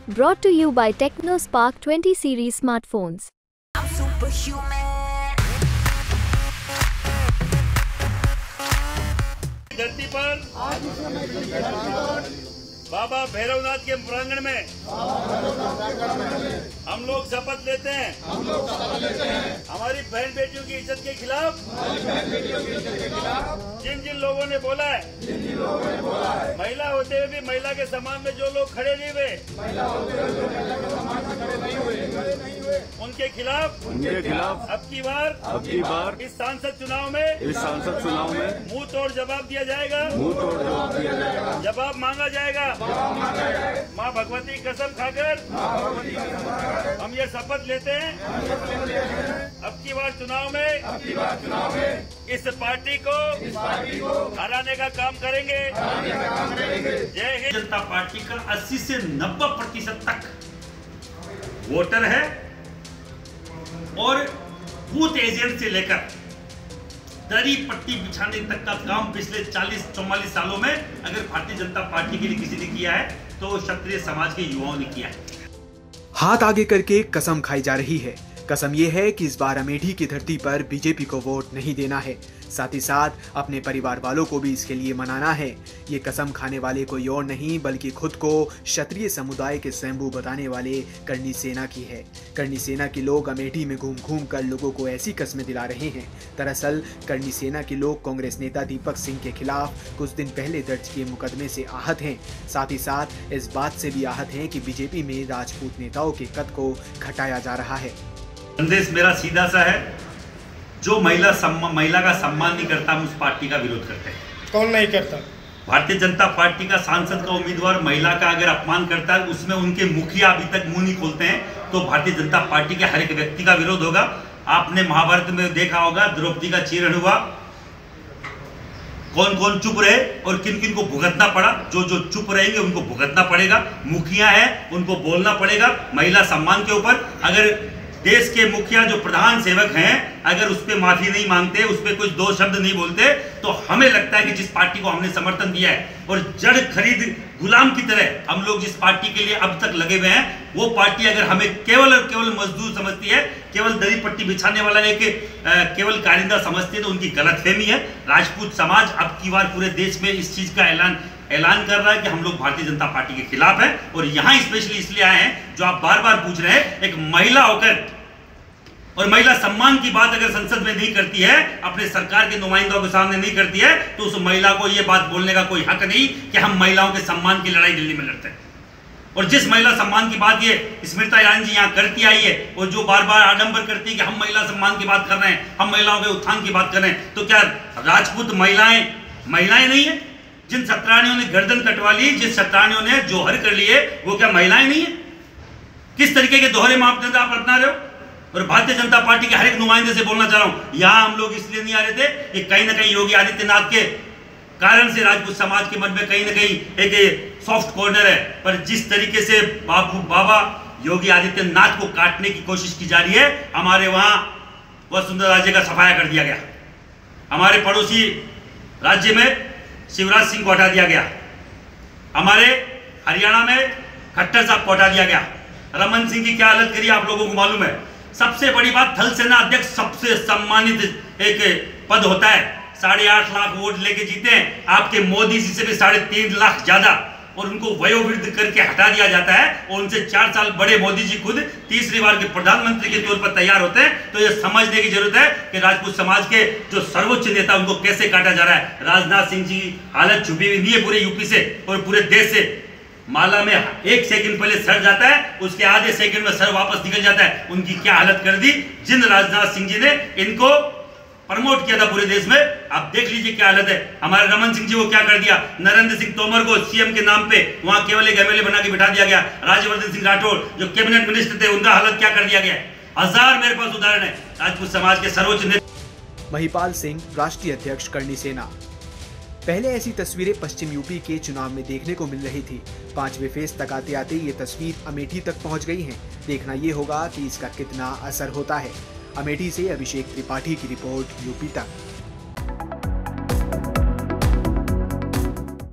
Brought to you by TechnoSpark 20 series smartphones. I'm superhuman. धरती पर बाबा भैरवनाथ के प्रांगण में हम लोग शपथ लेते हैं हमारी बहन बेटियों की इज्जत के खिलाफ जिन जिन लोगों ने बोला है महिला होते हुए भी महिला के सम्मान में जो लोग खड़े नहीं हुए उनके खिलाफ अब की बार इस सांसद चुनाव में मुंह तोड़ जवाब दिया जाएगा जवाब मांगा जाएगा। माँ भगवती कसम खाकर हम ये शपथ लेते हैं अब की बार चुनाव में इस पार्टी को हराने का काम करेंगे। जय हिंद। जनता पार्टी का 80 से 90% तक वोटर है और बूथ एजेंट से लेकर दरी पट्टी बिछाने तक का काम पिछले 40-44 सालों में अगर भारतीय जनता पार्टी के लिए किसी ने किया है तो क्षत्रिय समाज के युवाओं ने किया है। हाथ आगे करके कसम खाई जा रही है। कसम ये है कि इस बार अमेठी की धरती पर बीजेपी को वोट नहीं देना है, साथ ही साथ अपने परिवार वालों को भी इसके लिए मनाना है। ये कसम खाने वाले कोई और नहीं बल्कि खुद को क्षत्रिय समुदाय के स्वयंभू बताने वाले करनी सेना की है। करनी सेना के लोग अमेठी में घूम घूम कर लोगों को ऐसी कस्में दिला रहे हैं। दरअसल करनी सेना के लोग कांग्रेस नेता दीपक सिंह के खिलाफ कुछ दिन पहले दर्ज किए मुकदमे से आहत हैं। साथ ही साथ इस बात से भी आहत हैं कि बीजेपी में राजपूत नेताओं के कद को घटाया जा रहा है। संदेश मेरा सीधा सा है, जो महिला का सम्मान नहीं करता हम उस पार्टी का विरोध करते हैं। कौन नहीं करता? भारतीय जनता पार्टी का सांसद का उम्मीदवार महिला का अगर अपमान करता है उसमें उनके मुखिया अभी तक मुंह नहीं खोलते हैं तो भारतीय जनता पार्टी के हर एक व्यक्ति का विरोध होगा। आपने महाभारत में देखा होगा द्रौपदी का चीरण हुआ, कौन कौन चुप रहे और किन किन को भुगतना पड़ा। जो जो चुप रहेंगे उनको भुगतना पड़ेगा। मुखिया है उनको बोलना पड़ेगा महिला सम्मान के ऊपर। अगर देश के मुखिया जो प्रधान सेवक हैं अगर उस पर माफी नहीं मांगते, उस पर कुछ दो शब्द नहीं बोलते तो हमें लगता है कि जिस पार्टी को हमने समर्थन दिया है और जड़ खरीद गुलाम की तरह हम लोग जिस पार्टी के लिए अब तक लगे हुए हैं वो पार्टी अगर हमें केवल और केवल मजदूर समझती है, केवल दरी पट्टी बिछाने वाला एक केवल कारिंदा समझती है तो उनकी गलतफहमी है। राजपूत समाज अब की बार पूरे देश में इस चीज का ऐलान कर रहा है कि हम लोग भारतीय जनता पार्टी के खिलाफ हैं और यहाँ स्पेशली इसलिए आए हैं जो आप बार बार पूछ रहे हैं। एक महिला होकर और महिला सम्मान की बात अगर संसद में नहीं करती है, अपने सरकार के नुमाइंदों के सामने नहीं करती है तो उस महिला को यह बात बोलने का कोई हक नहीं कि हम महिलाओं के सम्मान की लड़ाई दिल्ली में लड़ते हैं। और जिस महिला सम्मान की बात ये स्मृति ईरानी जी यहाँ करती आई है और जो बार बार आडंबर करती है कि हम महिला सम्मान की बात कर रहे हैं, हम महिलाओं के उत्थान की बात कर रहे हैं, तो क्या राजपूत महिलाएं नहीं है? जिन सत्रानियों ने गर्दन कटवा ली, जिस सत्रानियों ने जोहर कर लिए, वो क्या महिलाएं नहीं है? किस तरीके के दोहरे मापदंड आप अपना रहे हो? और भारतीय जनता पार्टी के हर एक नुमाइंदे से बोलना चाह रहा हूं, यहां हम लोग इसलिए नहीं आ रहे थे कि कहीं ना कहीं योगी आदित्यनाथ के कारण से राजपूत समाज के मन में कहीं ना कहीं एक सॉफ्ट कॉर्नर है। पर जिस तरीके से बाबा योगी आदित्यनाथ को काटने की कोशिश की जा रही है, हमारे वहां वसुंधरा राज्य का सफाया कर दिया गया। हमारे पड़ोसी राज्य में शिवराज सिंह को हटा दिया गया। हमारे हरियाणा में खट्टर साहब को हटा दिया गया। रमन सिंह की क्या हालत करी आप लोगों को मालूम है। सबसे बड़ी बात, थल सेना अध्यक्ष सबसे सम्मानित एक पद होता है। 8.5 लाख वोट लेके जीते हैं। आपके मोदी जी से भी 3.5 लाख ज्यादा और उनको वयोवृद्ध करके हटा दिया जाता है और उनसे 4 साल बड़े मोदी जी खुद तीसरी बार के प्रधानमंत्री के तौर पर तैयार होते हैं। तो ये समझने की जरूरत है कि राजपूत समाज के जो सर्वोच्च नेता उनको कैसे काटा जा रहा है। राजनाथ सिंह जी की हालत छुपी हुई नहीं है पूरे यूपी से और पूरे देश से। माला में 1 सेकंड पहले सर जाता है, उसके आधे सेकंड में सर वापस निकल जाता है। उनकी क्या हालत कर दी जिन राजनाथ सिंह जी ने इनको प्रमोट किया था पूरे देश में। आप देख लीजिए क्या हालत है। हमारे रमन सिंह जी को क्या कर दिया। नरेंद्र सिंह तोमर को सीएम के नाम पे वहां केवल एक एमएलए बना के बिठा दिया गया। राज्यवर्धन सिंह राठौड़ जो कैबिनेट मिनिस्टर थे, उनका हालत क्या कर दिया गया। हजार मेरे पास उदाहरण है राजपूत समाज के सर्वोच्च नेता। महिपाल सिंह, राष्ट्रीय अध्यक्ष करनी सेना। पहले ऐसी तस्वीरें पश्चिम यूपी के चुनाव में देखने को मिल रही थी। 5वें फेज तक आते आते ये तस्वीर अमेठी तक पहुंच गई है। देखना ये होगा कि इसका कितना असर होता है। अमेठी से अभिषेक त्रिपाठी की रिपोर्ट, यूपी तक।